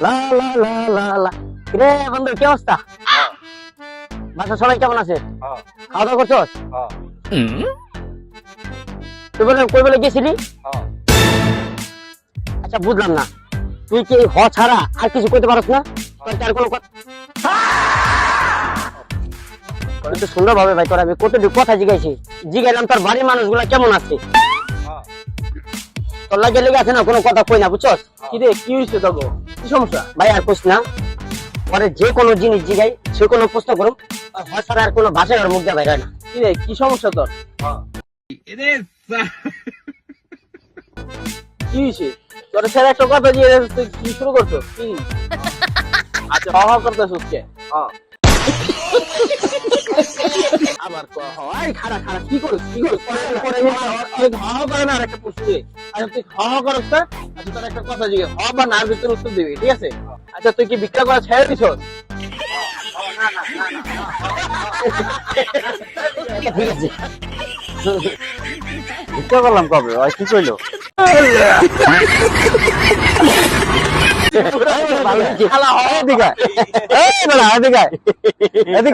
লা লা লা লা লা। রে বন্ধু কি অবস্থা? বাসা সবাই কেমন আছে? খাওয়া দাওয়া করছস? তুই বলে কই বলে গেছিলি? আচ্ছা বুঝলাম না, তুই কি হ ছাড়া আর কিছু করতে পারস না? তোর কি আর কোনো একটু সুন্দর ভাবে ভাই তোর আমি কতটুকু কথা জিজ্ঞাসি, জিজ্ঞাইলাম তোর বাড়ির মানুষগুলা কেমন আছে? তোর লাগে লেগে আছে না, কোনো কথা কই না বুঝছস? কি রে, কি হয়েছে তোকে? কি সমস্যা? ভাই আর কোস না, পরে যে কোনো জিনিস জিগাই সে কোনো প্রশ্ন করুক, আর হয় ছাড়া আর কোনো ভাষায় ওর মুখ দিয়ে বাইরে হয় না। কি রে, কি সমস্যা তোর? কি হয়েছে তোর? স্যার একটা কথা দিয়ে তুই কি শুরু করছো? কি আচ্ছা হা করতেছিস কে? আবার হয় খাড়া খাড়া কি করিস? কি করিস? হা করে না, আর একটা প্রশ্ন দিয়ে আচ্ছা তুই হা করস না? আচ্ছা তোর একটা কথা জিজ্ঞেস, হ বা নার ভিতরে উত্তর দিবি, ঠিক আছে? আচ্ছা তুই কি ভিক্ষা করা ছেড়ে দিছস? ঠিক আছে, ভিক্ষা করলাম কবে? ভাই কি কইলো? ভালো হয়েছে। এদিকে, এই বেটা, এদিকে, এদিকে।